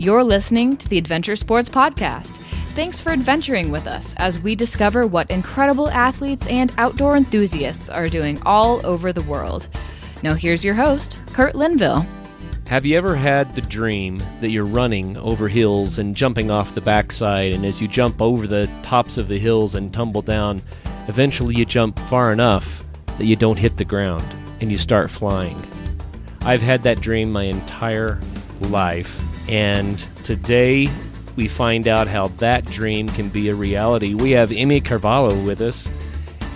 You're listening to the Adventure Sports Podcast. Thanks for adventuring with us as we discover what incredible athletes and outdoor enthusiasts are doing all over the world. Now here's your host, Kurt Linville. Have you ever had the dream that you're running over hills and jumping off the backside, and as you jump over the tops of the hills and tumble down, eventually you jump far enough that you don't hit the ground and you start flying? I've had that dream my entire life, and today we find out how that dream can be a reality. We have Emmy Carvalho with us,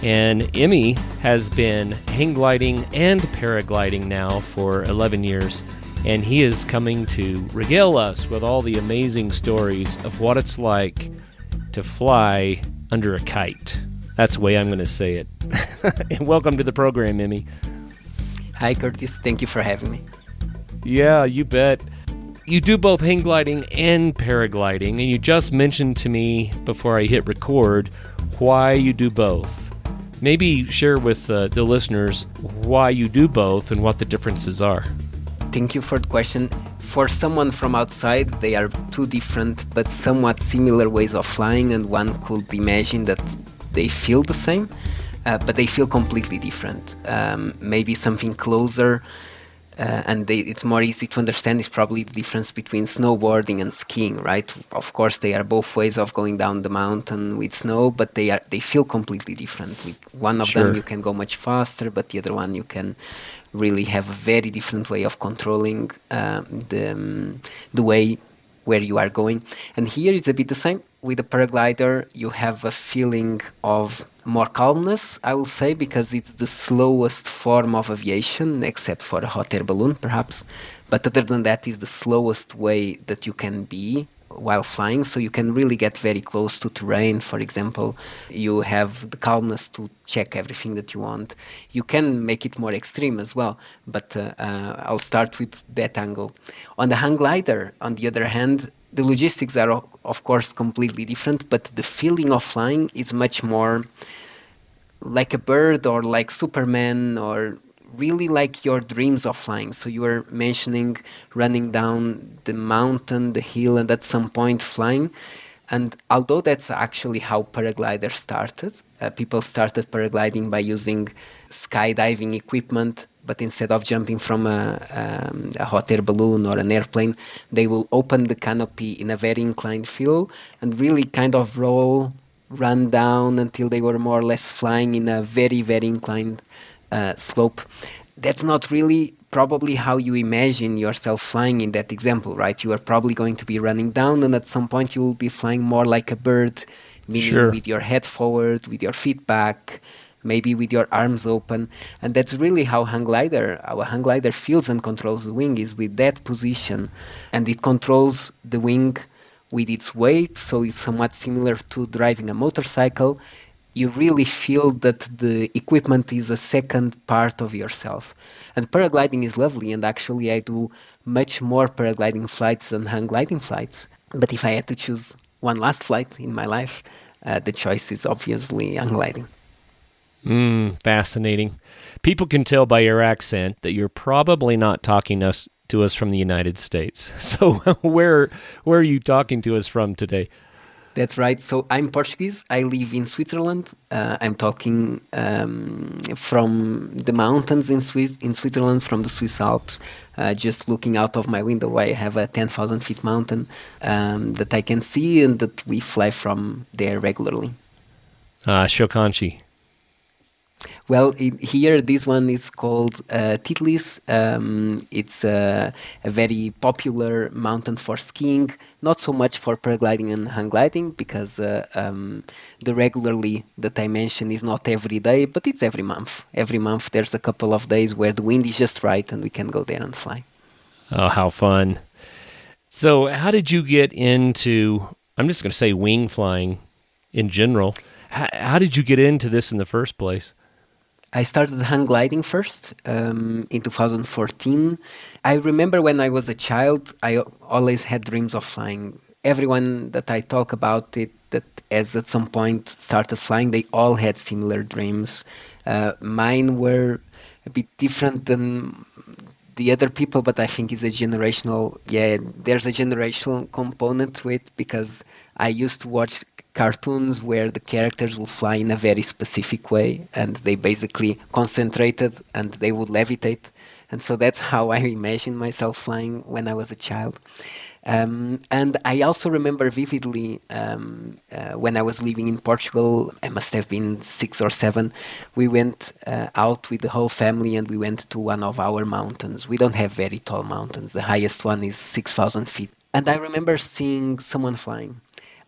and Emmy has been hang gliding and paragliding now for 11 years, and he is coming to regale us with all the amazing stories of what it's like to fly under a kite. That's the way I'm going to say it. And welcome to the program, Emmy. Hi, Curtis. Thank you for having me. Yeah, you bet. You do both hang gliding and paragliding, and you just mentioned to me before I hit record why you do both. Maybe share with the listeners why you do both and what the differences are. Thank you for the question. For someone from outside, they are two different but somewhat similar ways of flying, and one could imagine that they feel the same, but they feel completely different. Maybe something closer it's more easy to understand is probably the difference between snowboarding and skiing, right? Of course, they are both ways of going down the mountain with snow, but they feel completely different. With one of them, you can go much faster, but the other one, you can really have a very different way of controlling the way where you are going. And here is a bit the same. With a paraglider, you have a feeling of more calmness, I will say, because it's the slowest form of aviation, except for a hot air balloon, perhaps. But other than that, is the slowest way that you can be while flying. So you can really get very close to terrain, for example. You have the calmness to check everything that you want. You can make it more extreme as well, but I'll start with that angle. On the hang glider, on the other hand, the logistics are, of course, completely different, but the feeling of flying is much more like a bird or like Superman or really like your dreams of flying. So you were mentioning running down the mountain, the hill, and at some point flying. And although that's actually how paragliders started, people started paragliding by using skydiving equipment, but instead of jumping from a hot air balloon or an airplane, they will open the canopy in a very inclined field and really kind of run down until they were more or less flying in a very, very inclined slope. That's not really probably how you imagine yourself flying in that example, right? You are probably going to be running down, and at some point you will be flying more like a bird, meaning with your head forward, with your feet back, maybe with your arms open. And that's really how our hang glider feels and controls the wing, is with that position. And it controls the wing with its weight, so it's somewhat similar to driving a motorcycle. You really feel that the equipment is a second part of yourself. And paragliding is lovely, and actually I do much more paragliding flights than hang gliding flights. But if I had to choose one last flight in my life, the choice is obviously hang gliding. Fascinating. People can tell by your accent that you're probably not talking to us from the United States. So where are you talking to us from today? That's right. So I'm Portuguese. I live in Switzerland. I'm talking from the mountains in Switzerland, from the Swiss Alps. Just looking out of my window, I have a 10,000 feet mountain that I can see and that we fly from there regularly. Shokanchi. Well, here this one is called Titlis. It's a very popular mountain for skiing, not so much for paragliding and hang gliding, because the regularly that I mentioned is not every day, but it's every month. Every month there's a couple of days where the wind is just right and we can go there and fly. Oh, how fun. So how did you get into, I'm just going to say wing flying in general. How did you get into this in the first place? I started hang gliding first in 2014. I remember when I was a child, I always had dreams of flying. Everyone that I talk about it, that has at some point started flying, they all had similar dreams. Mine were a bit different than the other people, but I think it's a generational, yeah, there's a generational component to it, because I used to watch cartoons where the characters will fly in a very specific way, and they basically concentrated and they would levitate. And so that's how I imagined myself flying when I was a child. And I also remember vividly when I was living in Portugal, I must have been 6 or 7, we went out with the whole family and we went to one of our mountains. We don't have very tall mountains. The highest one is 6,000 feet. And I remember seeing someone flying.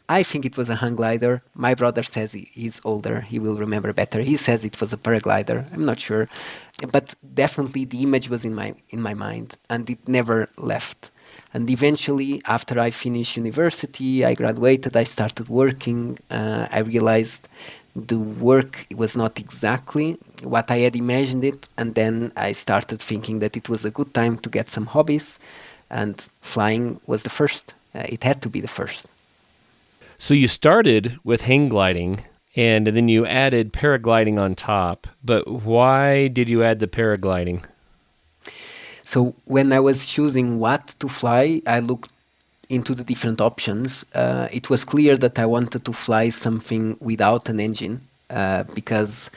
I think it was a hang glider. My brother says he's older. He will remember better. He says it was a paraglider. I'm not sure. But definitely the image was in my mind, and it never left. And eventually, after I finished university, I graduated, I started working. I realized the work was not exactly what I had imagined it. And then I started thinking that it was a good time to get some hobbies. And flying was the first. It had to be the first. So you started with hang gliding, and then you added paragliding on top. But why did you add the paragliding? So when I was choosing what to fly, I looked into the different options. It was clear that I wanted to fly something without an engine, because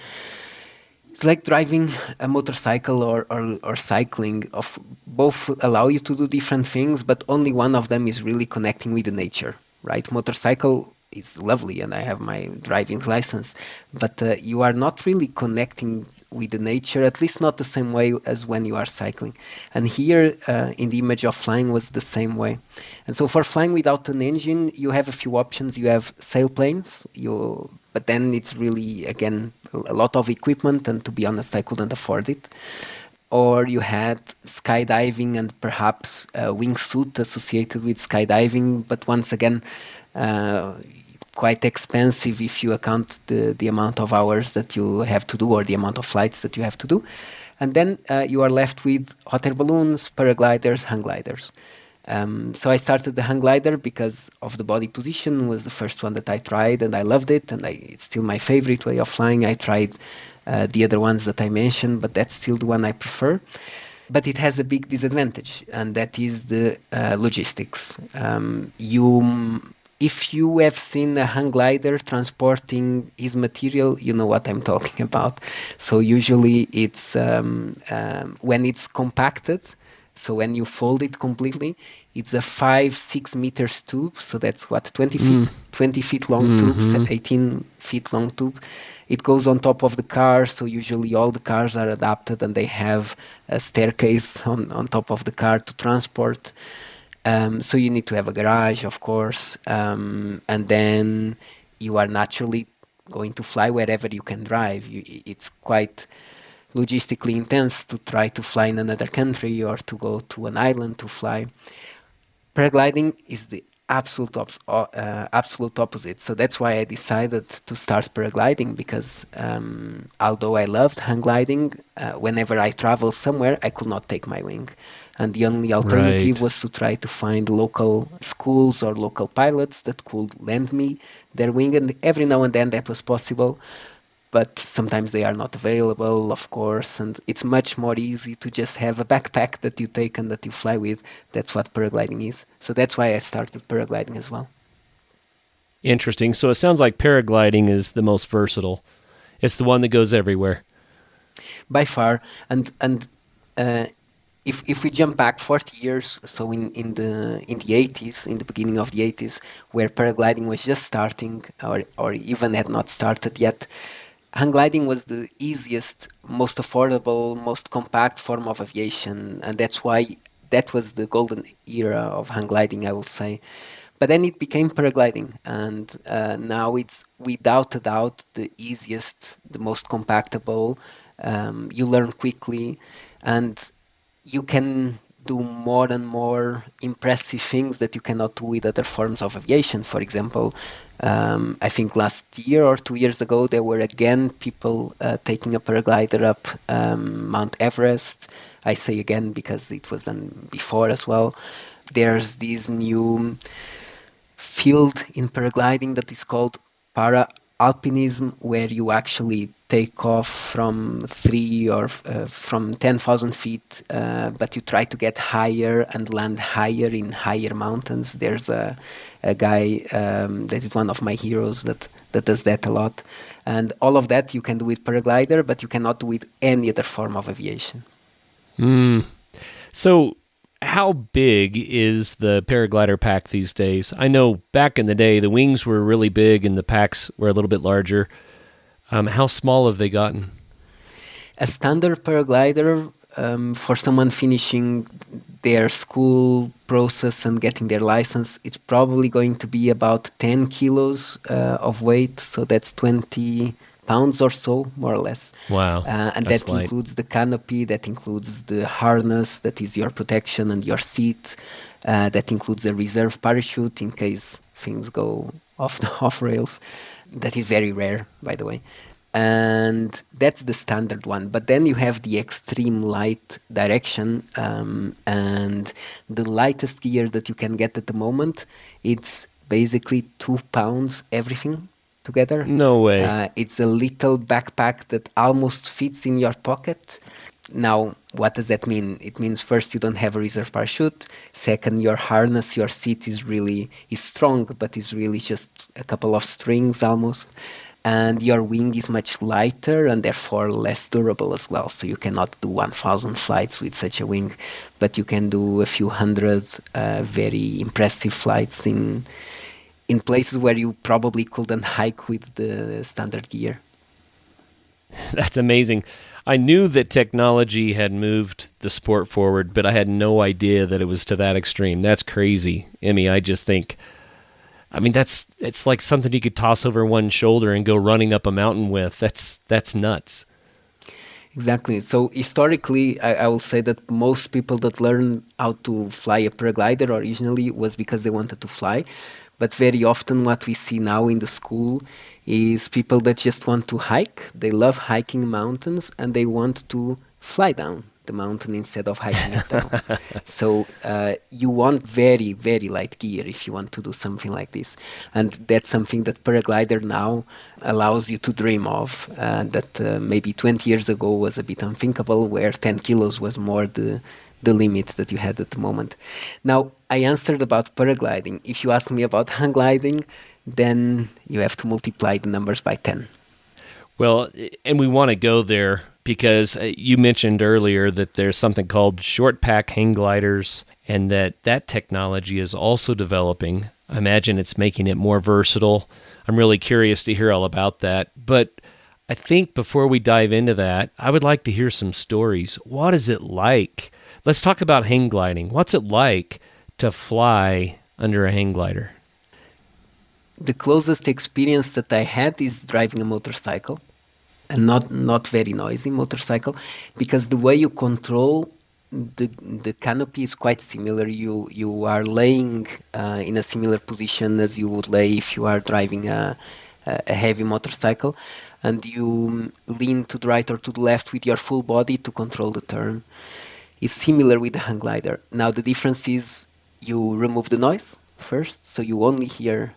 it's like driving a motorcycle or cycling. Of both allow you to do different things, but only one of them is really connecting with the nature, right? Motorcycle is lovely, and I have my driving license, but you are not really connecting with the nature, at least not the same way as when you are cycling. And here, in the image of flying, was the same way. And so for flying without an engine, you have a few options. You have sailplanes, but then it's really, again, a lot of equipment, and to be honest, I couldn't afford it. Or you had skydiving and perhaps a wingsuit associated with skydiving, but once again, quite expensive if you account the amount of hours that you have to do or the amount of flights that you have to do. And then you are left with hot air balloons, paragliders, hang gliders. So I started the hang glider because of the body position, was the first one that I tried, and I loved it, and it's still my favorite way of flying. I tried the other ones that I mentioned, but that's still the one I prefer. But it has a big disadvantage, and that is the logistics. If you have seen a hang glider transporting his material, you know what I'm talking about. So usually it's when it's compacted, so when you fold it completely, it's a 5-6 meters tube. So that's what, 20 feet, 20 feet long tube, 18 feet long tube. It goes on top of the car. So usually all the cars are adapted and they have a staircase on top of the car to transport. So you need to have a garage, of course, and then you are naturally going to fly wherever you can drive. It's quite logistically intense to try to fly in another country or to go to an island to fly. Paragliding is the absolute opposite. So that's why I decided to start paragliding, because although I loved hang gliding, whenever I travel somewhere, I could not take my wing. And the only alternative was to try to find local schools or local pilots that could lend me their wing. And every now and then that was possible, but sometimes they are not available, of course. And it's much more easy to just have a backpack that you take and that you fly with. That's what paragliding is. So that's why I started paragliding as well. Interesting. So it sounds like paragliding is the most versatile. It's the one that goes everywhere. By far. And if we jump back 40 years, so in the 80s, in the beginning of the 80s, where paragliding was just starting or even had not started yet, hang gliding was the easiest, most affordable, most compact form of aviation, and that's why that was the golden era of hang gliding, I will say. But then it became paragliding, and now it's without a doubt the easiest, the most compactable. You learn quickly, and you can do more and more impressive things that you cannot do with other forms of aviation. For example, I think last year or 2 years ago, there were again people taking a paraglider up Mount Everest. I say again because it was done before as well. There's this new field in paragliding that is called para-alpinism, where you actually take off from 10,000 feet, but you try to get higher and land higher in higher mountains. There's a guy that is one of my heroes that does that a lot. And all of that you can do with paraglider, but you cannot do with any other form of aviation. So how big is the paraglider pack these days? I know back in the day, the wings were really big and the packs were a little bit larger. How small have they gotten? A standard paraglider for someone finishing their school process and getting their license, it's probably going to be about 10 kilos of weight. So that's 20 pounds or so, more or less. Wow. And that's that light. includes the canopy, that includes the harness, that is your protection and your seat. That includes the reserve parachute in case things go off rails. That is very rare, by the way. And that's the standard one. But then you have the extreme light direction, and the lightest gear that you can get at the moment, it's basically 2 pounds everything together. No way. It's a little backpack that almost fits in your pocket. Now, what does that mean? It means first, you don't have a reserve parachute. Second, your harness, your seat is strong, but is really just a couple of strings almost. And your wing is much lighter and therefore less durable as well. So you cannot do 1,000 flights with such a wing, but you can do a few hundred very impressive flights in places where you probably couldn't hike with the standard gear. That's amazing. I knew that technology had moved the sport forward, but I had no idea that it was to that extreme. That's crazy, Emmy. I just think, it's like something you could toss over one shoulder and go running up a mountain with. That's nuts. Exactly. So historically, I will say that most people that learn how to fly a paraglider originally was because they wanted to fly. But very often what we see now in the school is people that just want to hike. They love hiking mountains and they want to fly down the mountain instead of hiking it down. So you want very, very light gear if you want to do something like this. And that's something that paraglider now allows you to dream of, that maybe 20 years ago was a bit unthinkable, where 10 kilos was more the limit that you had at the moment. Now, I answered about paragliding. If you ask me about hang gliding, then you have to multiply the numbers by 10. Well, and we want to go there because you mentioned earlier that there's something called short pack hang gliders, and that technology is also developing. I imagine it's making it more versatile. I'm really curious to hear all about that. But I think before we dive into that, I would like to hear some stories. What is it like? Let's talk about hang gliding. What's it like to fly under a hang glider? The closest experience that I had is driving a motorcycle, and not very noisy motorcycle, because the way you control the canopy is quite similar. You are laying in a similar position as you would lay if you are driving a heavy motorcycle, and you lean to the right or to the left with your full body to control the turn. It's similar with the hang glider. Now the difference is you remove the noise first, so you only hear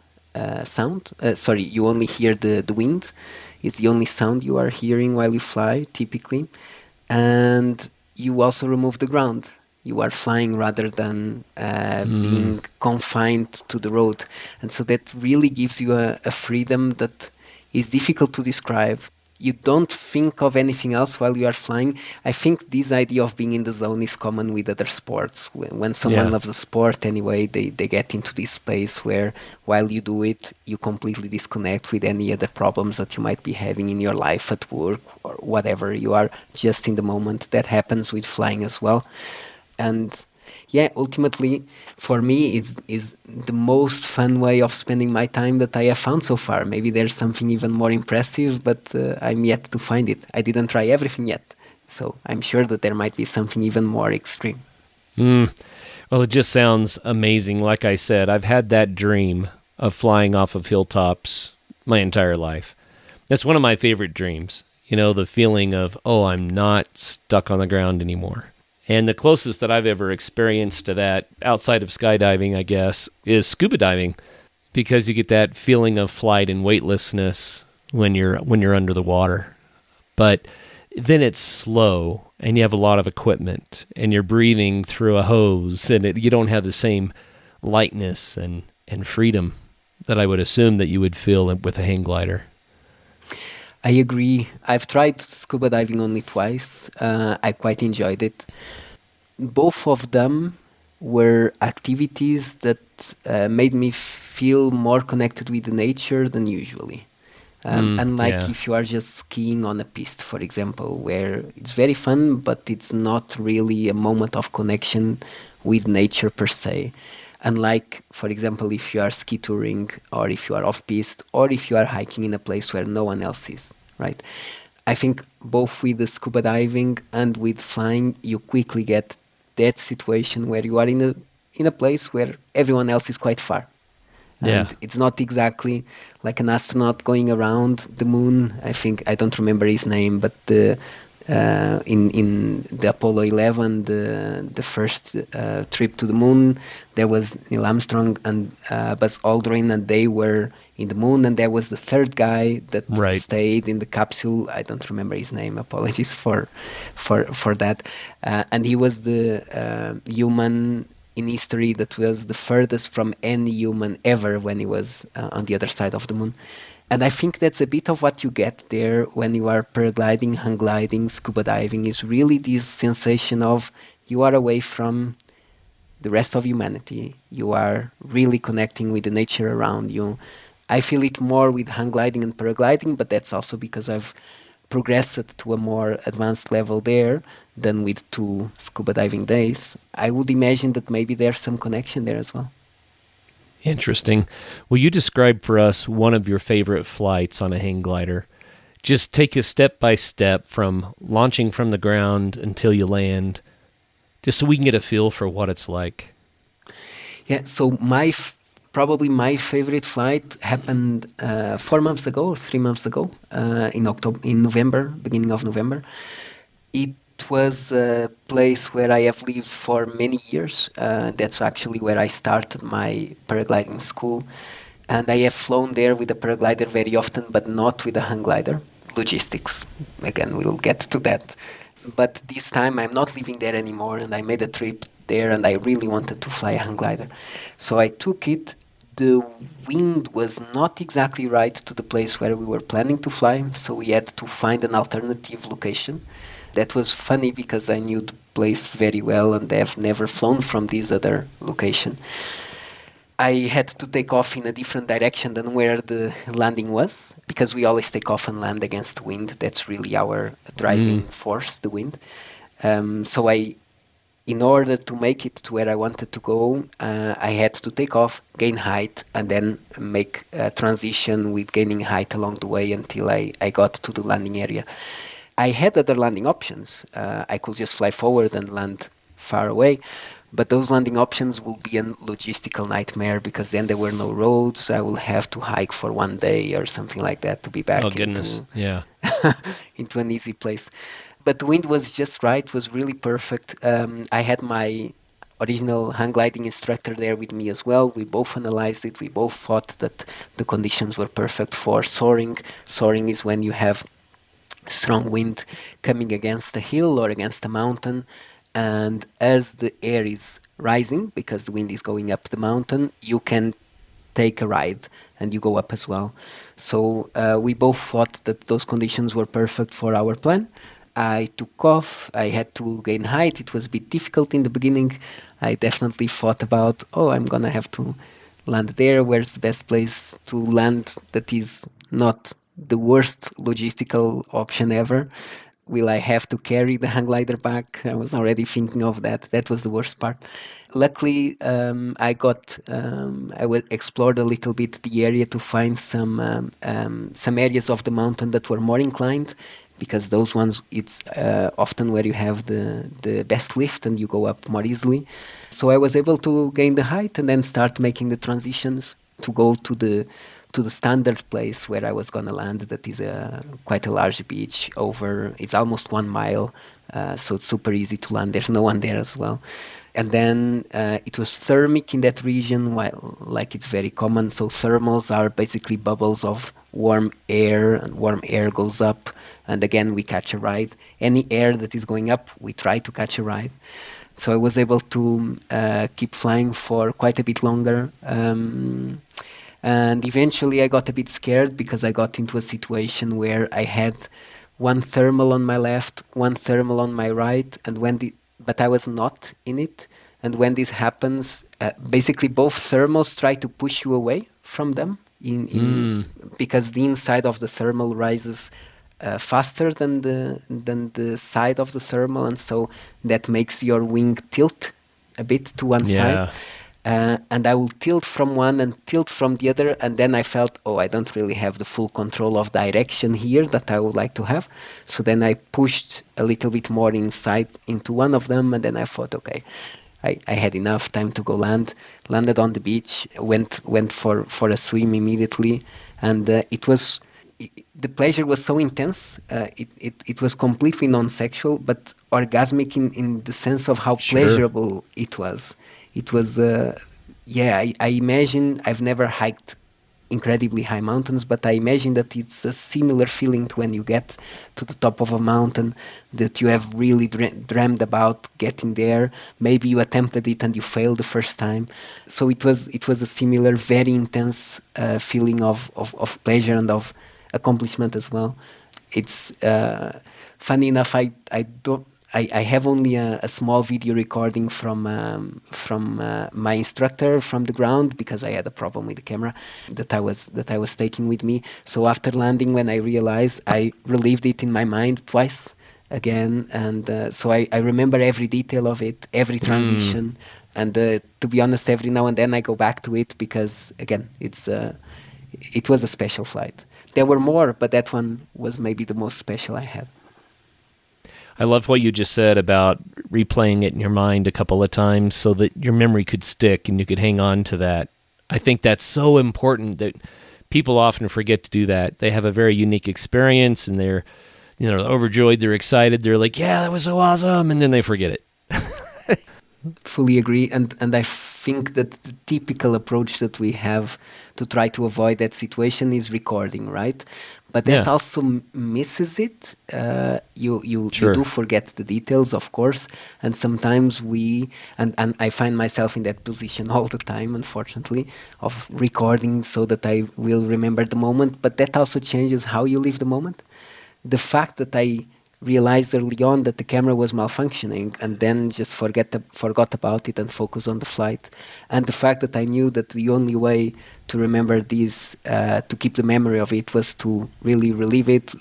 sound. You only hear the wind. It's the only sound you are hearing while you fly, typically. And you also remove the ground. You are flying rather than being confined to the road. And so that really gives you a freedom that is difficult to describe. You don't think of anything else while you are flying. I think this idea of being in the zone is common with other sports. When someone loves a sport anyway, they get into this space where while you do it, you completely disconnect with any other problems that you might be having in your life, at work, or whatever. You are just in the moment. That happens with flying as well. And yeah, ultimately, for me, is the most fun way of spending my time that I have found so far. Maybe there's something even more impressive, but I'm yet to find it. I didn't try everything yet, so I'm sure that there might be something even more extreme. Well, it just sounds amazing. Like I said, I've had that dream of flying off of hilltops my entire life. That's one of my favorite dreams. You know, the feeling of, oh, I'm not stuck on the ground anymore. And the closest that I've ever experienced to that, outside of skydiving, I guess, is scuba diving, because you get that feeling of flight and weightlessness when you're under the water. but then it's slow and you have a lot of equipment and you're breathing through a hose and you don't have the same lightness and freedom that I would assume that you would feel with a hang glider. I agree. I've tried scuba diving only twice. I quite enjoyed it. Both of them were activities that made me feel more connected with nature than usually. Unlike yeah. if you are just skiing on a piste, for example, where it's very fun, but it's not really a moment of connection with nature per se. Unlike, for example, if you are ski touring or if you are off piste or if you are hiking in a place where no one else is, right? I think both with the scuba diving and with flying, you quickly get that situation where you are in a place where everyone else is quite far. Yeah. And it's not exactly like an astronaut going around the moon. I think I don't remember his name, but in the Apollo 11, the first trip to the moon, there was Neil Armstrong and Buzz Aldrin, and they were in the moon, and there was the third guy that Right. stayed in the capsule. I don't remember his name. Apologies for that. And he was the human in history that was the furthest from any human ever when he was on the other side of the moon. And I think that's a bit of what you get there when you are paragliding, hang gliding, scuba diving, is really this sensation of you are away from the rest of humanity. You are really connecting with the nature around you. I feel it more with hang gliding and paragliding, but that's also because I've progressed to a more advanced level there than with 2 scuba diving days. I would imagine that maybe there's some connection there as well. Interesting. Will you describe for us one of your favorite flights on a hang glider? Just take us step by step from launching from the ground until you land, just so we can get a feel for what it's like. Yeah, so probably my favorite flight happened 4 months ago, 3 months ago, in November, beginning of November. It was a place where I have lived for many years. That's actually where I started my paragliding school. And I have flown there with a paraglider very often, but not with a hang glider. Logistics. Again, we'll get to that. But this time I'm not living there anymore, and I made a trip there, and I really wanted to fly a hang glider. So I took it. The wind was not exactly right to the place where we were planning to fly, so we had to find an alternative location. That was funny because I knew the place very well and I've never flown from this other location. I had to take off in a different direction than where the landing was, because we always take off and land against the wind. That's really our driving force, the wind. So in order to make it to where I wanted to go, I had to take off, gain height, and then make a transition with gaining height along the way until I got to the landing area. I had other landing options. I could just fly forward and land far away, but those landing options will be a logistical nightmare because then there were no roads. I will have to hike for 1 day or something like that to be back into an easy place. But the wind was just right, was really perfect. I had my original hang gliding instructor there with me as well. We both analyzed it. We both thought that the conditions were perfect for soaring. Soaring is when you have strong wind coming against a hill or against a mountain, and as the air is rising because the wind is going up the mountain, you can take a ride and you go up as well. So we both thought that those conditions were perfect for our plan. I took off. I had to gain height. It was a bit difficult in the beginning. I definitely thought about, I'm gonna have to land there. Where's the best place to land that is not the worst logistical option ever? Will I have to carry the hang glider back? I was already thinking of that. That was the worst part. Luckily, I explored a little bit the area to find some areas of the mountain that were more inclined, because those ones, it's often where you have the best lift and you go up more easily. So I was able to gain the height and then start making the transitions to go to the standard place where I was going to land. That is quite a large beach it's almost 1 mile, so it's super easy to land. There's no one there as well. And then it was thermic in that region, while like it's very common. So thermals are basically bubbles of warm air, and warm air goes up, and again we catch a ride. Any air that is going up, we try to catch a ride. So I was able to keep flying for quite a bit longer. And eventually I got a bit scared because I got into a situation where I had one thermal on my left, one thermal on my right, and but I was not in it. And when this happens, basically both thermals try to push you away from them because the inside of the thermal rises faster than the side of the thermal, and so that makes your wing tilt a bit to one side. And I will tilt from one and tilt from the other, and then I felt, oh, I don't really have the full control of direction here that I would like to have. So then I pushed a little bit more inside into one of them, and then I thought, okay, I had enough time to go landed on the beach, went for a swim immediately, and the pleasure was so intense. It was completely non-sexual, but orgasmic in the sense of how pleasurable it was. It was, I imagine, I've never hiked incredibly high mountains, but I imagine that it's a similar feeling to when you get to the top of a mountain that you have really dreamed about getting there. Maybe you attempted it and you failed the first time. So it was a similar, very intense feeling of pleasure and of accomplishment as well. It's funny enough, I have only a small video recording from my instructor from the ground because I had a problem with the camera that I was taking with me. So after landing, when I realized, I relived it in my mind twice again, and so I remember every detail of it, every transition, and to be honest, every now and then I go back to it because again, it was a special flight. There were more, but that one was maybe the most special I had. I love what you just said about replaying it in your mind a couple of times so that your memory could stick and you could hang on to that. I think that's so important that people often forget to do that. They have a very unique experience and they're, overjoyed, they're excited, they're like, yeah, that was so awesome, and then they forget it. Fully agree, and I think that the typical approach that we have to try to avoid that situation is recording, right? But that also misses it. You do forget the details, of course, and sometimes and I find myself in that position all the time, unfortunately, of recording so that I will remember the moment, but that also changes how you live the moment. The fact that I realized early on that the camera was malfunctioning and then just forgot about it and focus on the flight, and the fact that I knew that the only way to remember this, to keep the memory of it, was to really relive it,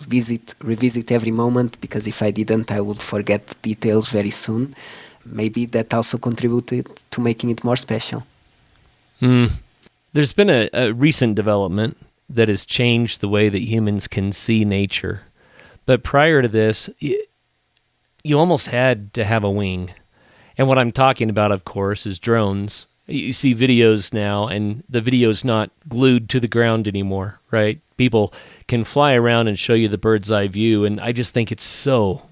revisit every moment, because if I didn't, I would forget details very soon. Maybe that also contributed to making it more special. There's been a recent development that has changed the way that humans can see nature. But prior to this, you almost had to have a wing. And what I'm talking about, of course, is drones. You see videos now, and the video's not glued to the ground anymore, right? People can fly around and show you the bird's eye view, and I just think it's so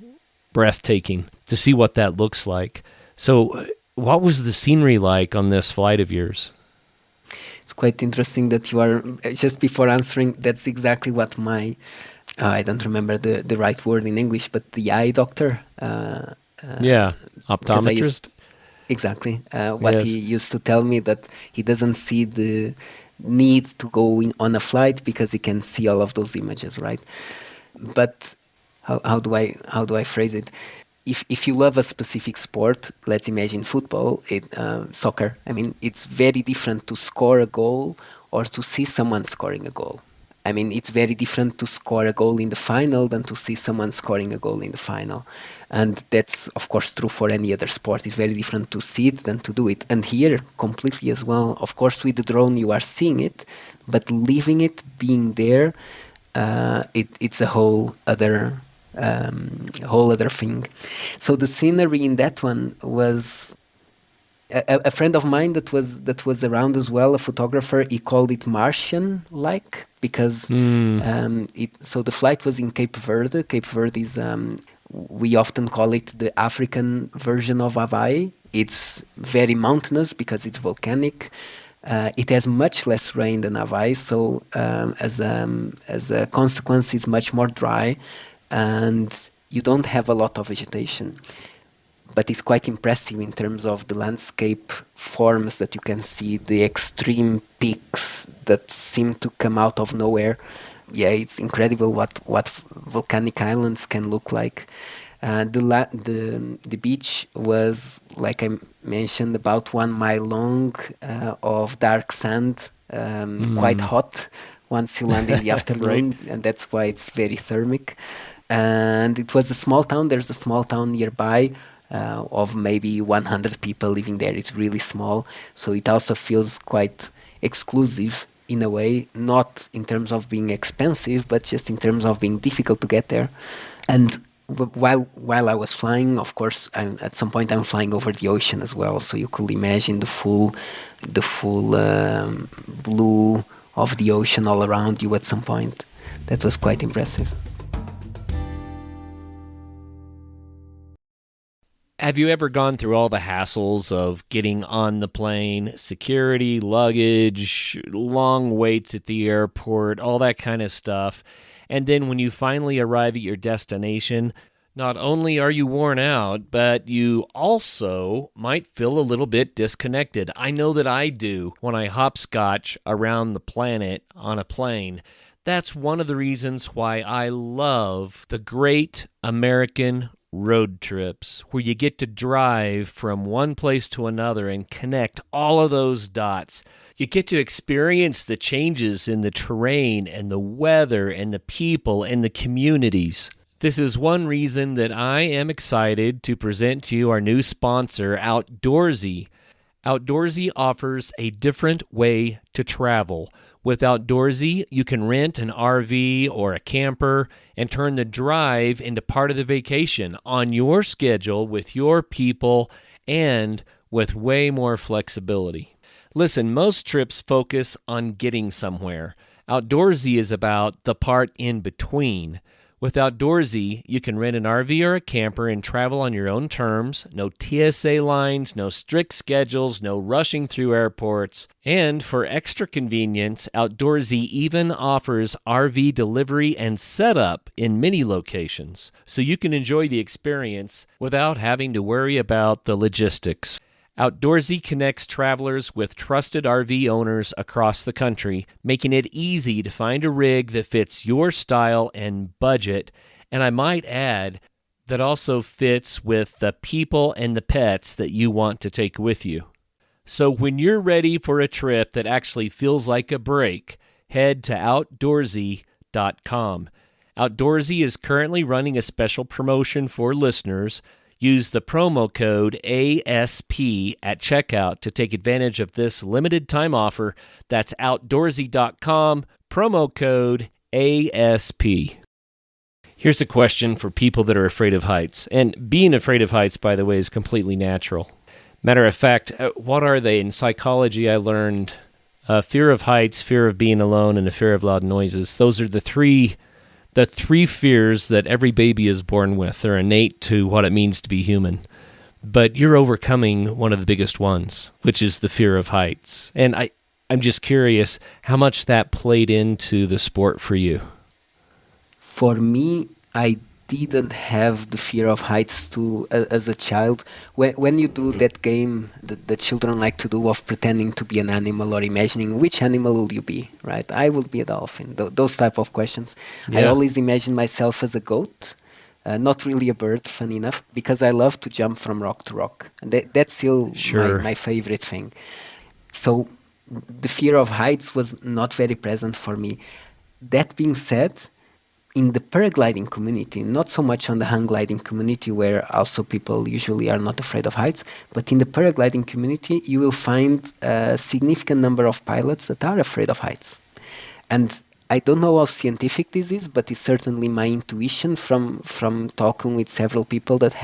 breathtaking to see what that looks like. So what was the scenery like on this flight of yours? It's quite interesting that you are, just before answering, that's exactly what my... I don't remember the right word in English, but the eye doctor. Optometrist. Exactly. What he used to tell me, that he doesn't see the need to go on a flight because he can see all of those images, right? But how do I phrase it? If you love a specific sport, let's imagine football, soccer. I mean, it's very different to score a goal or to see someone scoring a goal. I mean, it's very different to score a goal in the final than to see someone scoring a goal in the final. And that's, of course, true for any other sport. It's very different to see it than to do it. And here, completely as well. Of course, with the drone, you are seeing it, but living it, being there, it's a whole other thing. So the scenery in that one was... A friend of mine that was around as well, a photographer, he called it Martian-like, because so the flight was in Cape Verde. Cape Verde is, we often call it the African version of Hawaii. It's very mountainous because it's volcanic. It has much less rain than Hawaii, so as a consequence, it's much more dry, and you don't have a lot of vegetation. But it's quite impressive in terms of the landscape forms that you can see, the extreme peaks that seem to come out of nowhere. Yeah, it's incredible what volcanic islands can look like. The beach was, like I mentioned, about 1 mile long, of dark sand, quite hot once you land in the afternoon, Right. and that's why it's very thermic. And it was a small town. There's a small town nearby, of maybe 100 people living there. It's really small, so it also feels quite exclusive in a way, not in terms of being expensive, but just in terms of being difficult to get there. And while I was flying, of course, at some point I'm flying over the ocean as well, so you could imagine the full blue of the ocean all around you at some point. That was quite impressive. Have you ever gone through all the hassles of getting on the plane, security, luggage, long waits at the airport, all that kind of stuff? And then when you finally arrive at your destination, not only are you worn out, but you also might feel a little bit disconnected. I know that I do when I hopscotch around the planet on a plane. That's one of the reasons why I love the great American road trips, where you get to drive from one place to another and connect all of those dots. You get to experience the changes in the terrain and the weather and the people and the communities. This is one reason that I am excited to present to you our new sponsor, Outdoorsy. Outdoorsy offers a different way to travel. With Outdoorsy, you can rent an RV or a camper and turn the drive into part of the vacation on your schedule with your people and with way more flexibility. Listen, most trips focus on getting somewhere. Outdoorsy is about the part in between. With Outdoorsy, you can rent an RV or a camper and travel on your own terms. No TSA lines, no strict schedules, no rushing through airports. And for extra convenience, Outdoorsy even offers RV delivery and setup in many locations, so you can enjoy the experience without having to worry about the logistics. Outdoorsy connects travelers with trusted RV owners across the country, making it easy to find a rig that fits your style and budget, and I might add, that also fits with the people and the pets that you want to take with you. So when you're ready for a trip that actually feels like a break, head to Outdoorsy.com. Outdoorsy is currently running a special promotion for listeners. Use the promo code ASP at checkout to take advantage of this limited time offer. That's Outdoorsy.com, promo code ASP. Here's a question for people that are afraid of heights. And being afraid of heights, by the way, is completely natural. Matter of fact, what are they? In psychology, I learned fear of heights, fear of being alone, and a fear of loud noises. Those are the three fears that every baby is born with. They're innate to what it means to be human. But you're overcoming one of the biggest ones, which is the fear of heights. And I'm just curious how much that played into the sport for you. For me, I didn't have the fear of heights as a child. When you do that game the children like to do of pretending to be an animal or imagining which animal will you be, right? I will be a dolphin. Those type of questions. I Yeah. always imagine myself as a goat, not really a bird, funny enough, because I love to jump from rock to rock. And that's still Sure. my favorite thing. So the fear of heights was not very present for me. That being said, in the paragliding community, not so much on the hang gliding community, where also people usually are not afraid of heights, but in the paragliding community, you will find a significant number of pilots that are afraid of heights. And I don't know how scientific this is, but it's certainly my intuition from talking with several people that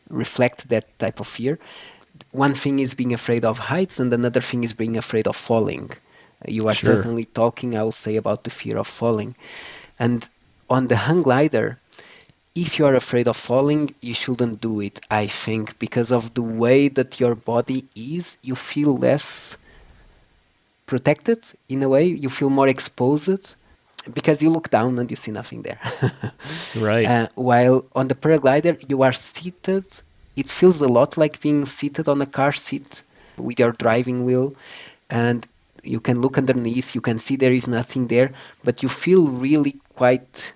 reflect that type of fear. One thing is being afraid of heights, and another thing is being afraid of falling. You are Sure. certainly talking, I would say, about the fear of falling. And on the hang glider, if you are afraid of falling, you shouldn't do it, I think, because of the way that your body is, you feel less protected in a way, you feel more exposed because you look down and you see nothing there. Right. While on the paraglider, you are seated. It feels a lot like being seated on a car seat with your driving wheel, and you can look underneath, you can see there is nothing there, but you feel really quite,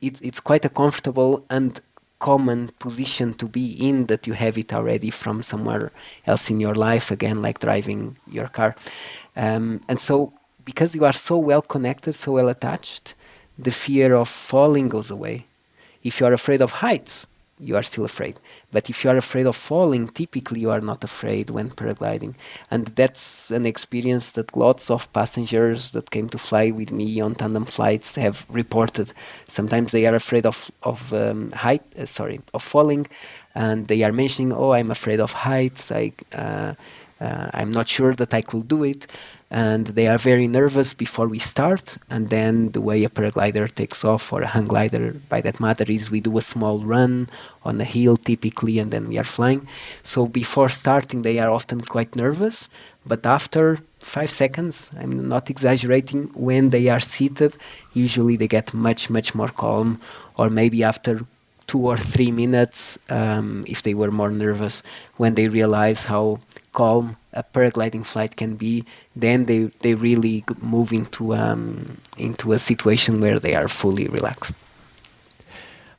it's quite a comfortable and common position to be in, that you have it already from somewhere else in your life, again, like driving your car. And so, because you are so well connected, so well attached, the fear of falling goes away. If you are afraid of heights, you are still afraid. But if you are afraid of falling, typically you are not afraid when paragliding. And that's an experience that lots of passengers that came to fly with me on tandem flights have reported. Sometimes they are afraid of falling, and they are mentioning, "Oh, I'm afraid of heights. I'm not sure that I could do it." And they are very nervous before we start. And then the way a paraglider takes off, or a hang glider by that matter, is we do a small run on a hill typically, and then we are flying. So before starting, they are often quite nervous. But after 5 seconds, I'm not exaggerating, when they are seated, usually they get much, much more calm. Or maybe after 2 or 3 minutes, if they were more nervous, when they realize how calm a paragliding flight can be, then they really move into a situation where they are fully relaxed.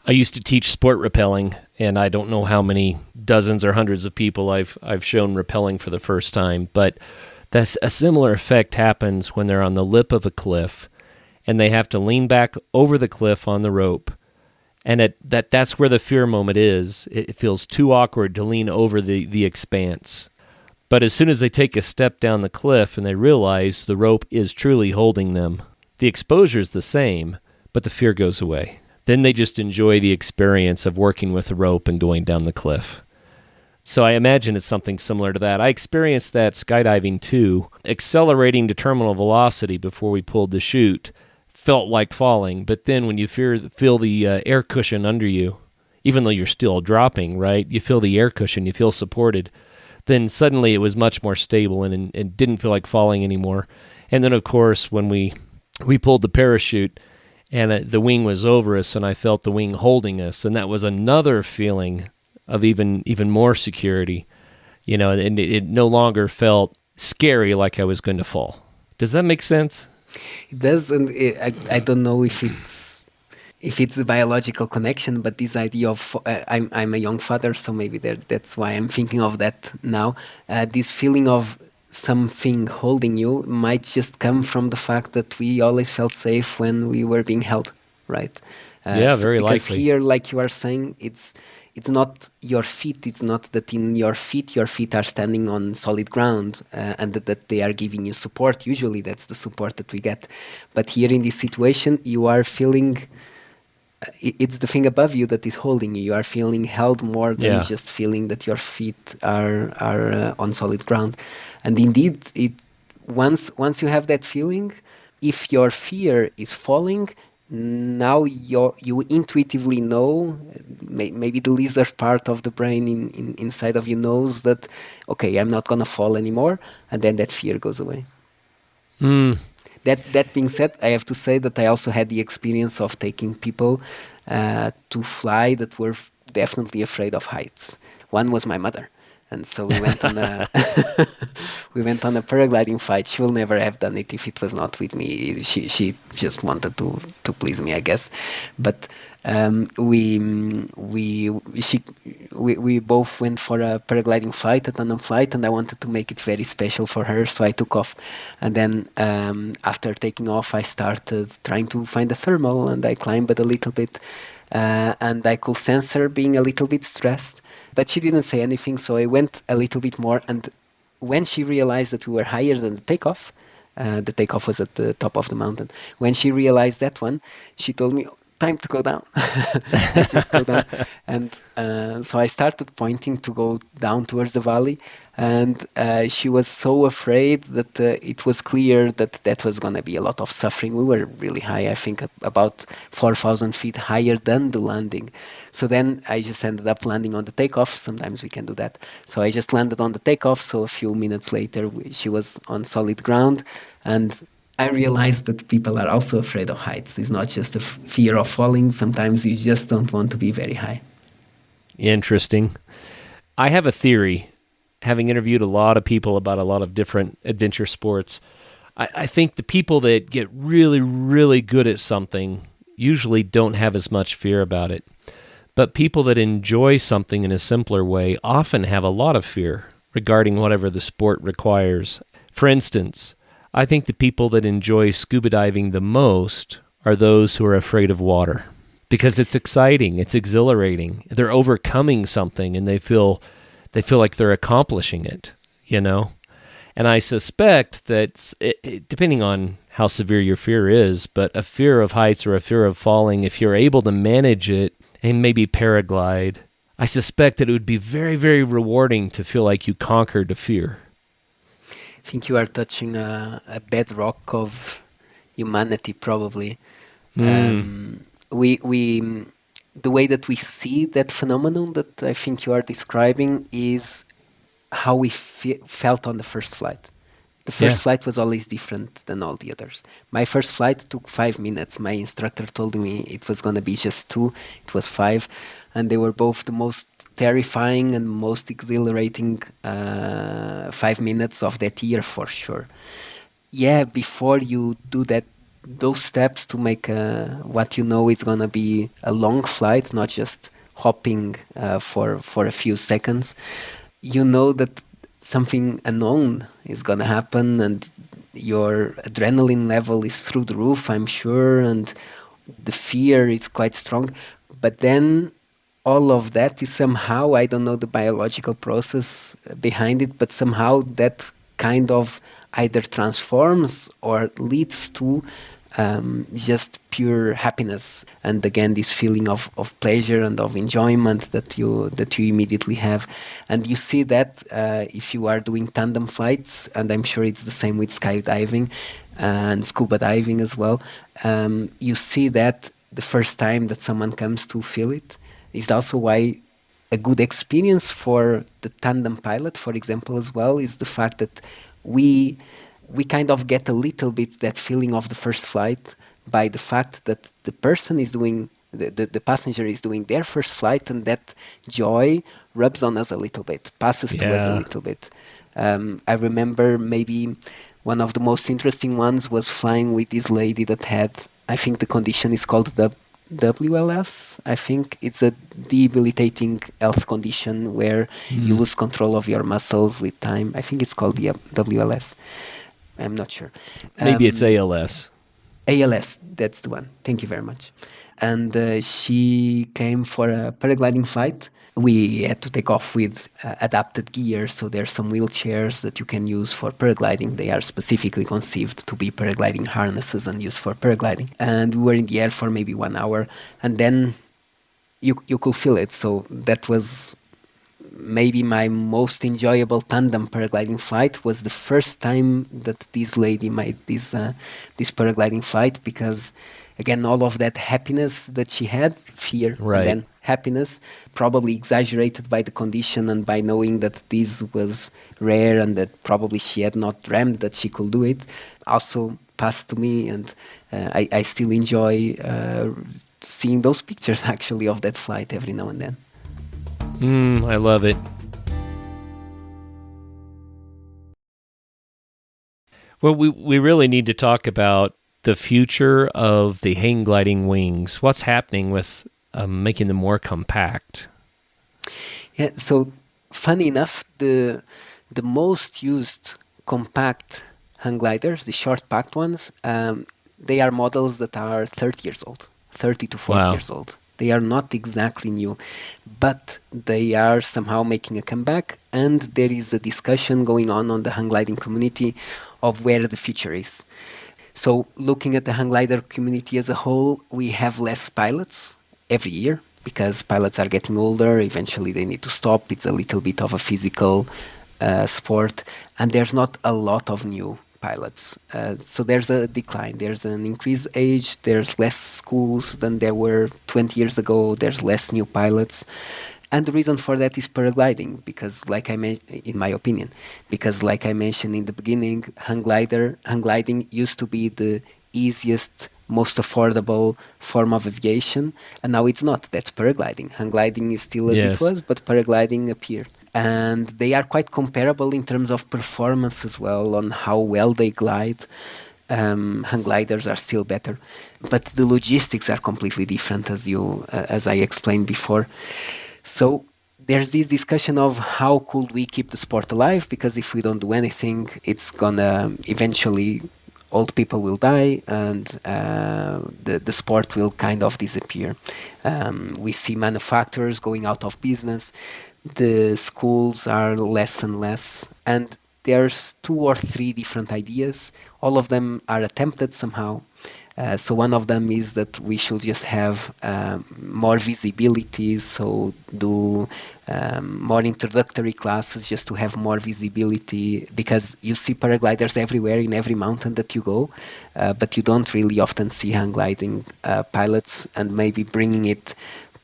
I used to teach sport rappelling, and I don't know how many dozens or hundreds of people I've shown rappelling for the first time, but that's a similar effect happens when they're on the lip of a cliff and they have to lean back over the cliff on the rope. And that's where the fear moment is. It feels too awkward to lean over the expanse. But as soon as they take a step down the cliff and they realize the rope is truly holding them, the exposure is the same, but the fear goes away. Then they just enjoy the experience of working with the rope and going down the cliff. So I imagine it's something similar to that. I experienced that skydiving too. Accelerating to terminal velocity before we pulled the chute felt like falling, but then when you feel the air cushion under you, even though you're still dropping, right? You feel the air cushion, you feel supported. Then suddenly it was much more stable and didn't feel like falling anymore. And then, of course, when we pulled the parachute and the wing was over us and I felt the wing holding us, and that was another feeling of even more security, and it no longer felt scary like I was going to fall. Does that make sense? It does, and I don't know if it's the biological connection, but this idea of I'm a young father, so maybe that's why I'm thinking of that now. This feeling of something holding you might just come from the fact that we always felt safe when we were being held, right? Yeah, very likely. Because here, like you are saying, it's not your feet. It's not that in your feet are standing on solid ground and that they are giving you support. Usually, that's the support that we get. But here in this situation, you are feeling. It's the thing above you that is holding you. You are feeling held more than just feeling that your feet are on solid ground. And indeed, once you have that feeling, if your fear is falling, now you intuitively know, maybe the lizard part of the brain inside of you knows that, okay, I'm not gonna fall anymore, and then that fear goes away. That being said, I have to say that I also had the experience of taking people to fly that were definitely afraid of heights. One was my mother, and so we went on a we went on a paragliding flight. She will never have done it if it was not with me. She just wanted to please me, I guess. But we both went for a paragliding flight, a tandem flight, and I wanted to make it very special for her, so I took off. And then after taking off, I started trying to find a thermal, and I climbed a little bit, and I could sense her being a little bit stressed, but she didn't say anything, so I went a little bit more. And when she realized that we were higher than the takeoff was at the top of the mountain. When she realized that one, she told me, time to go down. Let's just go down. And so I started pointing to go down towards the valley. And she was so afraid that it was clear that that was going to be a lot of suffering. We were really high, I think about 4,000 feet higher than the landing. So then I just ended up landing on the takeoff. Sometimes we can do that. So I just landed on the takeoff. So a few minutes later, she was on solid ground. And I realized that people are also afraid of heights. It's not just a fear of falling. Sometimes you just don't want to be very high. Interesting. I have a theory, having interviewed a lot of people about a lot of different adventure sports. I think the people that get really, really good at something usually don't have as much fear about it. But people that enjoy something in a simpler way often have a lot of fear regarding whatever the sport requires. For instance, I think the people that enjoy scuba diving the most are those who are afraid of water because it's exciting, it's exhilarating. They're overcoming something and they feel like they're accomplishing it, you know? And I suspect that, depending on how severe your fear is, but a fear of heights or a fear of falling, if you're able to manage it and maybe paraglide, I suspect that it would be very, very rewarding to feel like you conquered the fear. I think you are touching a bedrock of humanity, probably. We the way that we see that phenomenon that I think you are describing is how we felt on the first flight. The first flight was always different than all the others. My first flight took 5 minutes. My instructor told me it was going to be just 2. It was 5. And they were both the most terrifying and most exhilarating 5 minutes of that year for sure. Yeah, before you do those steps to make what you know is going to be a long flight, not just hopping for a few seconds, you know that something unknown is going to happen and your adrenaline level is through the roof, I'm sure, and the fear is quite strong. But then all of that is somehow, I don't know the biological process behind it, but somehow that kind of either transforms or leads to just pure happiness, and again this feeling of pleasure and of enjoyment that you immediately have. And you see that if you are doing tandem flights, and I'm sure it's the same with skydiving and scuba diving as well. You see that the first time that someone comes to feel it is also why a good experience for the tandem pilot, for example, as well, is the fact that we kind of get a little bit that feeling of the first flight by the fact that the person is doing, the passenger is doing their first flight, and that joy rubs on us a little bit, passes to us a little bit. I remember maybe one of the most interesting ones was flying with this lady that had, I think the condition is called the WLS. I think it's a debilitating health condition where you lose control of your muscles with time. I think it's called the WLS. I'm not sure. Maybe it's ALS. ALS, that's the one. Thank you very much. And she came for a paragliding flight. We had to take off with adapted gear, so there's some wheelchairs that you can use for paragliding. They are specifically conceived to be paragliding harnesses and used for paragliding. And we were in the air for maybe 1 hour, and then you could feel it. So that was maybe my most enjoyable tandem paragliding flight. Was the first time that this lady made this paragliding flight, because again, all of that happiness that she had, fear, right, and then happiness, probably exaggerated by the condition and by knowing that this was rare and that probably she had not dreamed that she could do it, also passed to me. And I still enjoy seeing those pictures actually of that flight every now and then. I love it. Well, we really need to talk about the future of the hang gliding wings. What's happening with making them more compact? Yeah, so funny enough, the most used compact hang gliders, the short packed ones, they are models that are 30 years old, 30 to 40 years old. They are not exactly new, but they are somehow making a comeback, and there is a discussion going on the hang gliding community of where the future is. So looking at the hang glider community as a whole, we have less pilots every year because pilots are getting older. Eventually they need to stop. It's a little bit of a physical sport, and there's not a lot of new pilots. So there's a decline. There's an increased age. There's less schools than there were 20 years ago. There's less new pilots. And the reason for that is paragliding, because like in my opinion, because like I mentioned in the beginning, hang gliding used to be the easiest, most affordable form of aviation, and now it's not. That's paragliding. Hang gliding is still as it Yes. was, but paragliding appeared. And they are quite comparable in terms of performance as well, on how well they glide. Hang gliders are still better, but the logistics are completely different, as I explained before. So there's this discussion of how could we keep the sport alive, because if we don't do anything, it's gonna eventually old people will die, and the sport will kind of disappear. We see manufacturers going out of business. The schools are less and less, and there's 2 or 3 different ideas. All of them are attempted somehow. So one of them is that we should just have more visibility, so do more introductory classes just to have more visibility, because you see paragliders everywhere in every mountain that you go, but you don't really often see hang gliding pilots, and maybe bringing it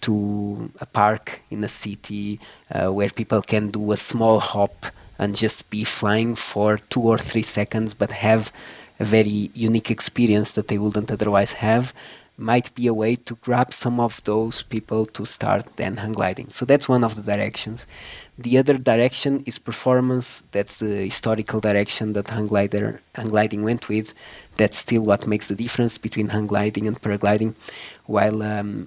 to a park in a city where people can do a small hop and just be flying for 2 or 3 seconds, but have a very unique experience that they wouldn't otherwise have, might be a way to grab some of those people to start then hang gliding. So that's one of the directions. The other direction is performance. That's the historical direction that hang gliding went with. That's still what makes the difference between hang gliding and paragliding. While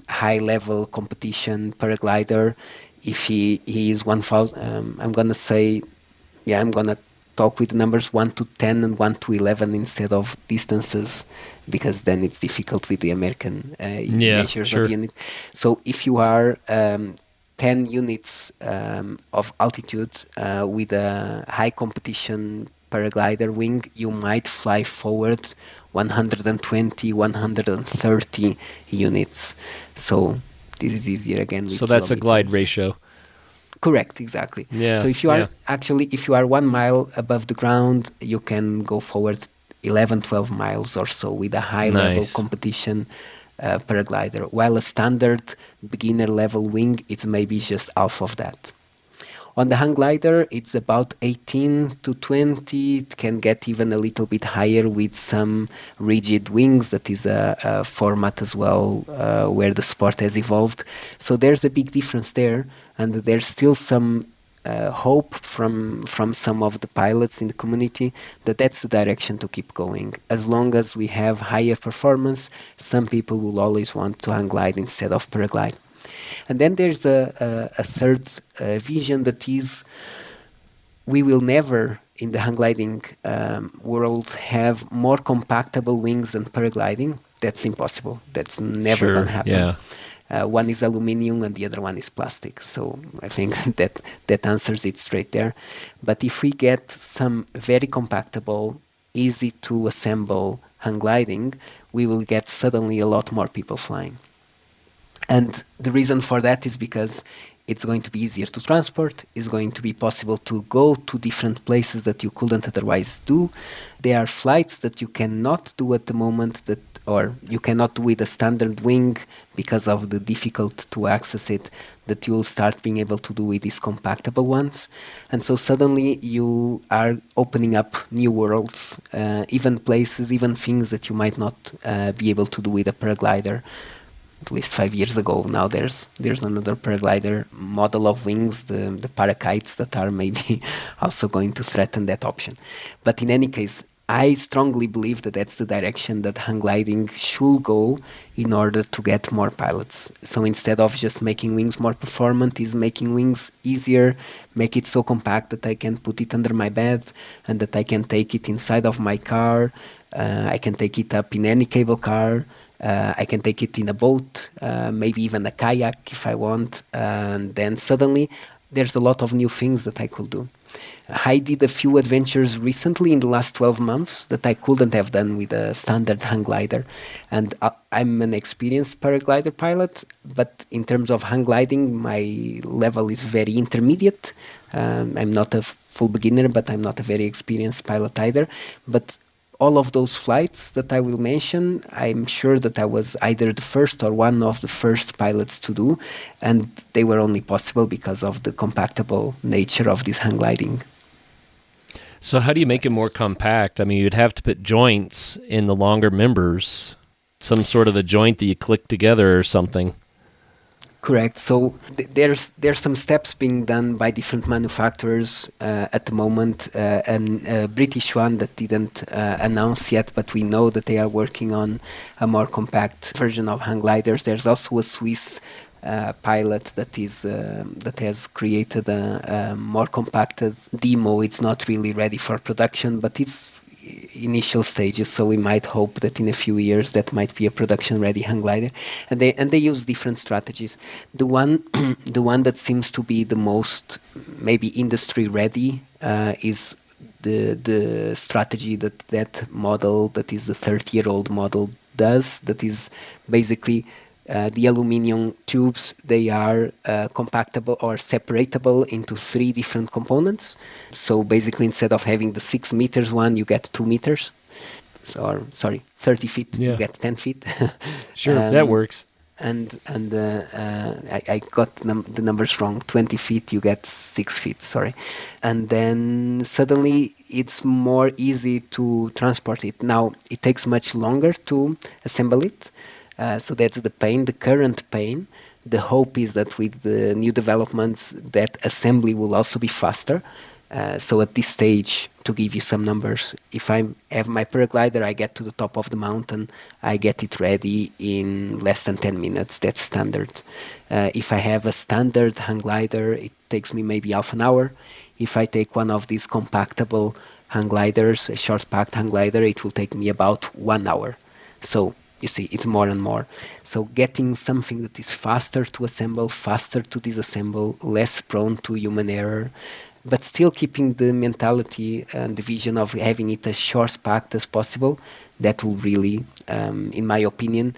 high-level competition paraglider, if he is 1,000, I'm gonna say, yeah, I'm gonna talk with numbers 1 to 10 and 1 to 11 instead of distances, because then it's difficult with the American measures sure. of unit. So if you are 10 units of altitude with a high competition paraglider wing, you might fly forward 120, 130 units. So this is easier again with So that's a glide kilometers. ratio. Correct, exactly. Yeah. So if you are if you are 1 mile above the ground, you can go forward 11, 12 miles or so with a high level Nice. competition paraglider. While a standard beginner level wing, it's maybe just half of that. On the hang glider, it's about 18 to 20. It can get even a little bit higher with some rigid wings. That is a format as well where the sport has evolved. So there's a big difference there, and there's still some hope from some of the pilots in the community that that's the direction to keep going. As long as we have higher performance, some people will always want to hang glide instead of paraglide. And then there's a third vision, that is, we will never in the hang gliding world have more compactable wings than paragliding. That's impossible. That's never going to happen. Yeah. One is aluminium and the other one is plastic. So I think that answers it straight there. But if we get some very compactable, easy to assemble hang gliding, we will get suddenly a lot more people flying. And the reason for that is because it's going to be easier to transport, it's going to be possible to go to different places that you couldn't otherwise do. There are flights that you cannot do at the moment, or you cannot do with a standard wing because of the difficult to access it, that you'll start being able to do with these compactable ones. And so suddenly you are opening up new worlds, even places, even things that you might not be able to do with a paraglider. At least 5 years ago. Now there's another paraglider model of wings, the parakites, that are maybe also going to threaten that option. But in any case, I strongly believe that that's the direction that hang gliding should go in order to get more pilots. So instead of just making wings more performant, is making wings easier, make it so compact that I can put it under my bed and that I can take it inside of my car. I can take it up in any cable car. I can take it in a boat, maybe even a kayak if I want. And then suddenly there's a lot of new things that I could do. I did a few adventures recently in the last 12 months that I couldn't have done with a standard hang glider. And I'm an experienced paraglider pilot, but in terms of hang gliding, my level is very intermediate. I'm not a full beginner, but I'm not a very experienced pilot either. But all of those flights that I will mention, I'm sure that I was either the first or one of the first pilots to do, and they were only possible because of the compactable nature of this hang gliding. So how do you make it more compact? I mean, you'd have to put joints in the longer members, some sort of a joint that you click together or something. Correct. So there's some steps being done by different manufacturers at the moment, and a British one that didn't announce yet, but we know that they are working on a more compact version of hang gliders. There's also a Swiss pilot that has created a more compacted demo. It's not really ready for production, but it's initial stages, so we might hope that in a few years that might be a production ready hang glider. And they use different strategies. The one the one that seems to be the most maybe industry ready is the strategy that model, that is the 30-year-old model, does. That is basically the aluminum tubes, they are compactable or separatable into 3 different components. So basically, instead of having the 6 meters one, you get 2 meters. So, 30 feet, you get 10 feet. Sure, that works. And I got the numbers wrong. 20 feet, you get 6 feet, sorry. And then suddenly it's more easy to transport it. Now, it takes much longer to assemble it. So that's the pain, the current pain. The hope is that with the new developments, that assembly will also be faster. So at this stage, to give you some numbers, if I have my paraglider, I get to the top of the mountain, I get it ready in less than 10 minutes. That's standard. If I have a standard hang glider, it takes me maybe half an hour. If I take one of these compactable hang gliders, a short packed hang glider, it will take me about 1 hour. So you see, it's more and more. So getting something that is faster to assemble, faster to disassemble, less prone to human error, but still keeping the mentality and the vision of having it as short packed as possible, that will really, in my opinion,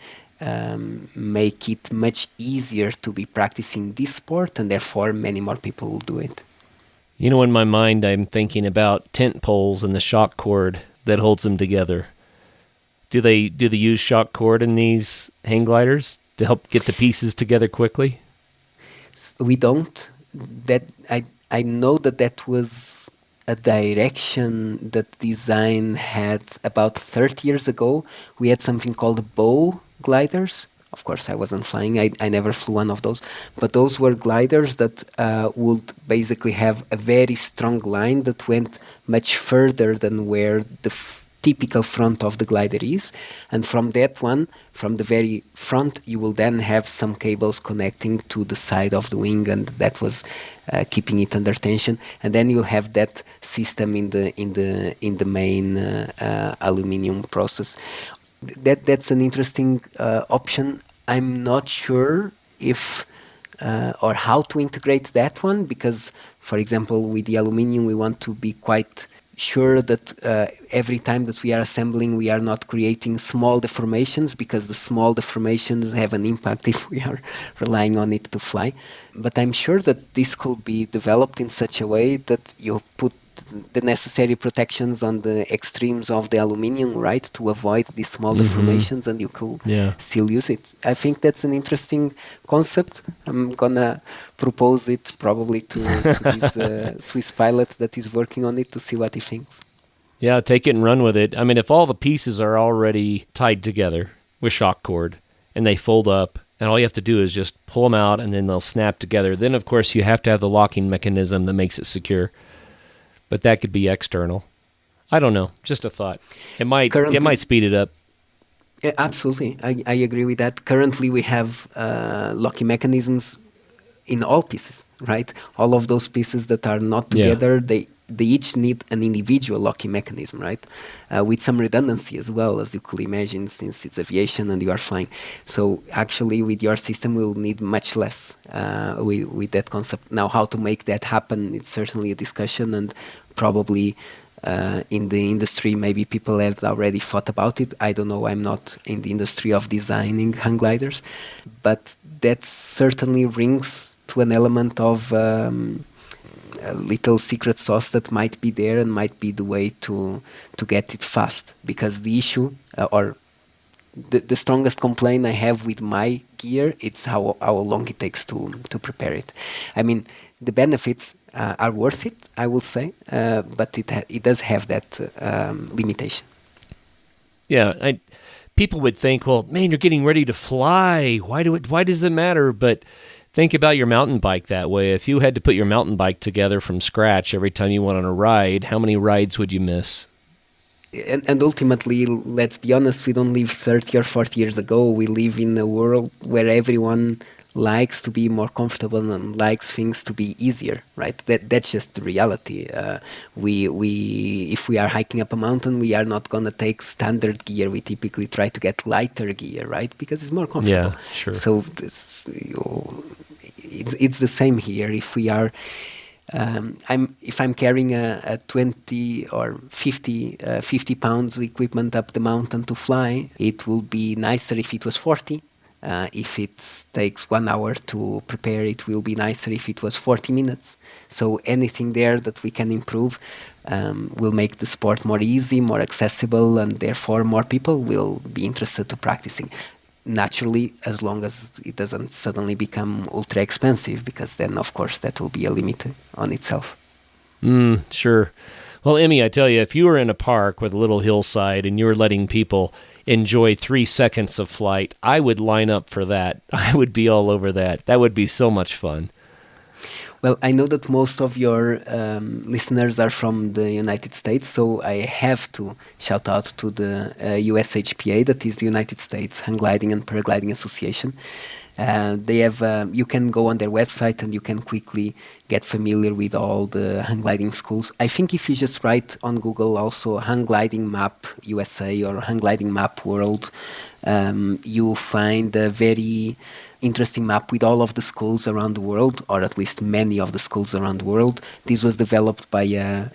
make it much easier to be practicing this sport, and therefore many more people will do it. You know, in my mind, I'm thinking about tent poles and the shock cord that holds them together. Do they use shock cord in these hang gliders to help get the pieces together quickly? We don't. That I know that was a direction that design had about 30 years ago. We had something called bow gliders. Of course, I wasn't flying. I never flew one of those. But those were gliders that would basically have a very strong line that went much further than where the typical front of the glider is, and from that one, from the very front, you will then have some cables connecting to the side of the wing, and that was keeping it under tension. And then you'll have that system in the main aluminium process. That's an interesting option. I'm not sure if or how to integrate that one, because, for example, with the aluminium, we want to be quite sure that every time that we are assembling, we are not creating small deformations, because the small deformations have an impact if we are relying on it to fly. But I'm sure that this could be developed in such a way that you put the necessary protections on the extremes of the aluminium, right, to avoid these small deformations, and you could still use it. I think that's an interesting concept. I'm gonna propose it probably to this Swiss pilot that is working on it, to see what he thinks. Yeah, take it and run with it. I mean, if all the pieces are already tied together with shock cord and they fold up, and all you have to do is just pull them out and then they'll snap together, then of course you have to have the locking mechanism that makes it secure. But that could be external. I don't know. Just a thought. It might speed it up. Yeah, absolutely. I agree with that. Currently, we have locking mechanisms in all pieces, right? All of those pieces that are not together, they each need an individual locking mechanism, right? With some redundancy as well, as you could imagine, since it's aviation and you are flying. So actually, with your system, we'll need much less with that concept. Now, how to make that happen, it's certainly a discussion, and probably in the industry, maybe people have already thought about it. I don't know, I'm not in the industry of designing hang gliders, but that certainly rings to an element of a little secret sauce that might be there and might be the way to get it fast. Because the issue, or the strongest complaint I have with my gear, it's how long it takes to prepare it. I mean, the benefits are worth it, I will say, but it does have that limitation. Yeah, people would think, well, man, you're getting ready to fly. Why does it matter? But think about your mountain bike that way. If you had to put your mountain bike together from scratch every time you went on a ride, how many rides would you miss? And ultimately, let's be honest, we don't live 30 or 40 years ago. We live in a world where everyone likes to be more comfortable and likes things to be easier, right? That's just the reality. If we are hiking up a mountain, we are not gonna take standard gear. We typically try to get lighter gear, right? Because it's more comfortable. Yeah, sure. So it's the same here. If we are if I'm carrying a 20 or 50 pounds equipment up the mountain to fly, it will be nicer if it was 40. If it takes 1 hour to prepare, it will be nicer if it was 40 minutes. So anything there that we can improve will make the sport more easy, more accessible, and therefore more people will be interested to practicing. Naturally, as long as it doesn't suddenly become ultra expensive, because then, of course, that will be a limit on itself. Sure. Well, Emmy, I tell you, if you were in a park with a little hillside and you were letting people enjoy 3 seconds of flight, I would line up for that. I would be all over that. That would be so much fun. Well, I know that most of your listeners are from the United States, so I have to shout out to the USHPA, that is the United States Hang Gliding and Paragliding Association. They have you can go on their website and you can quickly get familiar with all the hang gliding schools. I think if you just write on Google also hang gliding map USA or hang gliding map world, you find a very interesting map with all of the schools around the world, or at least many of the schools around the world. This was developed by an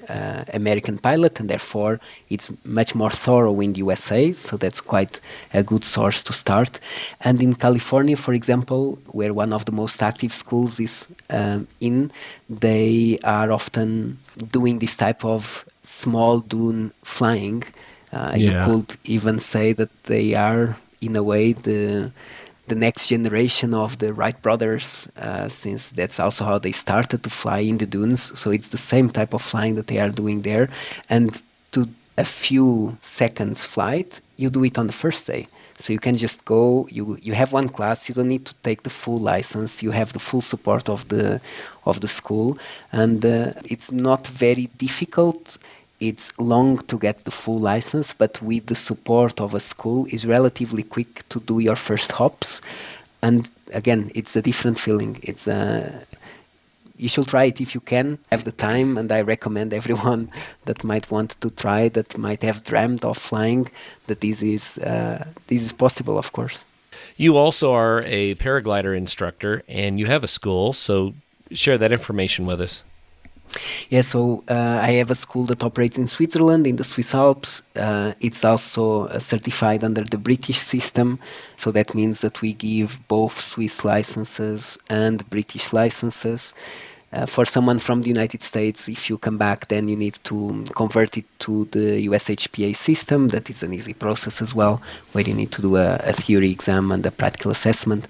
American pilot, and therefore it's much more thorough in the USA, so that's quite a good source to start. And in California, for example, where one of the most active schools is they are often doing this type of small dune flying. You could even say that they are, in a way, the next generation of the Wright brothers, since that's also how they started to fly in the dunes. So it's the same type of flying that they are doing there. And to a few seconds flight, you do it on the first day. So you can just go, you have one class, you don't need to take the full license, you have the full support of the school, and it's not very difficult. It's long to get the full license, but with the support of a school, is relatively quick to do your first hops. And again, it's a different feeling. It's you should try it if you can have the time, and I recommend everyone that might want to try, that might have dreamt of flying, that this is possible, of course. You also are a paraglider instructor, and you have a school, so share that information with us. Yeah, so I have a school that operates in Switzerland, in the Swiss Alps. It's also certified under the British system, so that means that we give both Swiss licenses and British licenses. For someone from the United States, if you come back, then you need to convert it to the USHPA system. That is an easy process as well, where you need to do a theory exam and a practical assessment.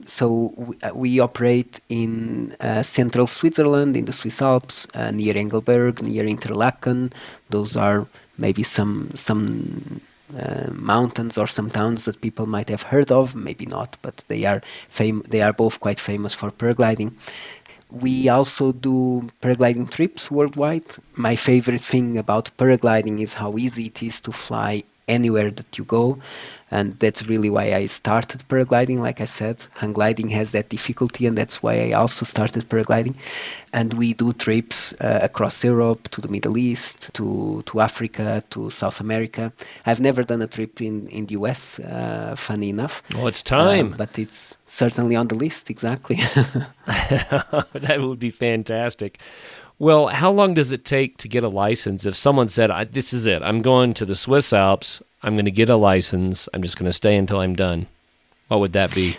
So we operate in central Switzerland, in the Swiss Alps, near Engelberg, near Interlaken. Those are maybe some mountains or some towns that people might have heard of, maybe not, but they are both quite famous for paragliding. We also do paragliding trips worldwide. My favorite thing about paragliding is how easy it is to fly anywhere that you go. And that's really why I started paragliding. Like I said, hang gliding has that difficulty, and that's why I also started paragliding. And we do trips across Europe, to the Middle East, to Africa, to South America. I've never done a trip in the US, funny enough. Well, it's time. But it's certainly on the list, exactly. That would be fantastic. Well, how long does it take to get a license? If someone said, this is it, I'm going to the Swiss Alps, I'm going to get a license, I'm just going to stay until I'm done. What would that be?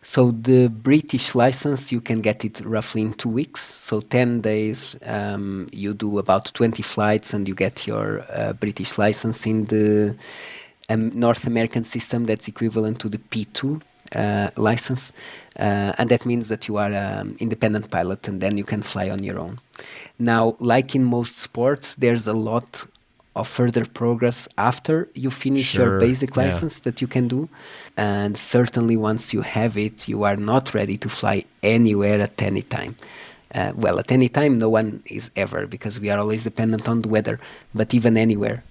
So the British license, you can get it roughly in 2 weeks. So 10 days, you do about 20 flights and you get your British license. In the North American system, that's equivalent to the P2 license. And that means that you are an independent pilot and then you can fly on your own. Now, like in most sports, there's a lot of further progress after you finish your basic license that you can do. And certainly once you have it, you are not ready to fly anywhere at any time. Well, at any time, no one is ever, because we are always dependent on the weather, but even anywhere,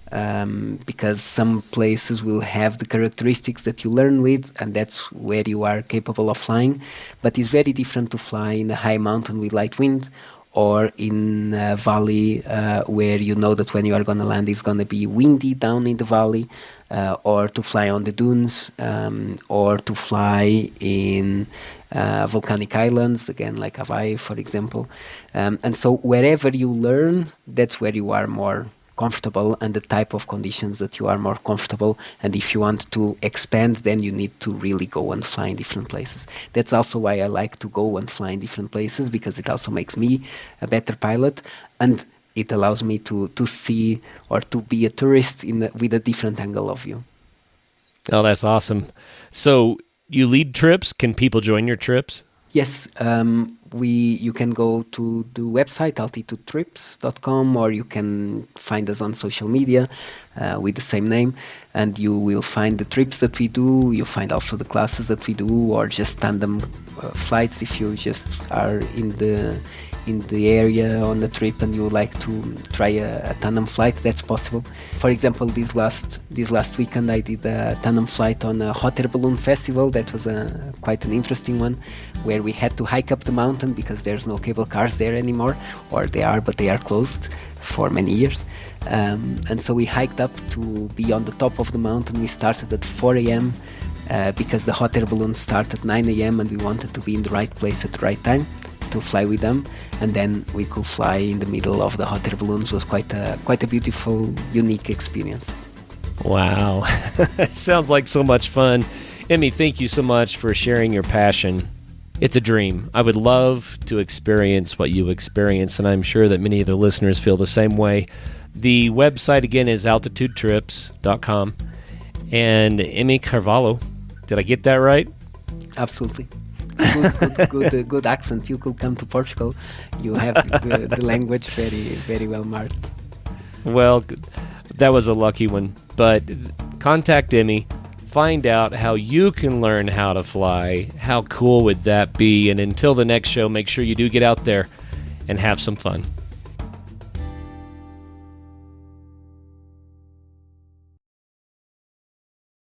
because some places will have the characteristics that you learn with, and that's where you are capable of flying. But it's very different to fly in a high mountain with light wind, or in a valley where you know that when you are going to land it's going to be windy down in the valley, or to fly on the dunes, or to fly in volcanic islands, again like Hawaii, for example. And so wherever you learn, that's where you are more comfortable, and the type of conditions that you are more comfortable. And if you want to expand, then you need to really go and fly in different places. That's also why I like to go and fly in different places, because it also makes me a better pilot, and it allows me to see, or to be a tourist with a different angle of view. Oh, that's awesome. So you lead trips. Can people join your trips? Yes, you can go to the website altitudetrips.com, or you can find us on social media with the same name, and you will find the trips that we do. You find also the classes that we do, or just tandem flights if you just are in the area on the trip and you would like to try a tandem flight. That's possible. For example, this last weekend I did a tandem flight on a hot air balloon festival. That was quite an interesting one, where we had to hike up the mountain because there's no cable cars there anymore, or they are, but they are closed for many years. And so we hiked up to be on the top of the mountain. We started at 4 a.m. Because the hot air balloon started at 9 a.m. and we wanted to be in the right place at the right time to fly with them, and then we could fly in the middle of the hot air balloons. It was quite a beautiful, unique experience. Wow. It sounds like so much fun. Emmy, thank you so much for sharing your passion. It's a dream. I would love to experience what you experience, and I'm sure that many of the listeners feel the same way. The website again is altitudetrips.com. And Emmy Carvalho, did I get that right? Absolutely. Good accent. You could come to Portugal. You have the language very, very well marked. Well, that was a lucky one. But contact Emmy. Find out how you can learn how to fly. How cool would that be? And until the next show, make sure you do get out there and have some fun.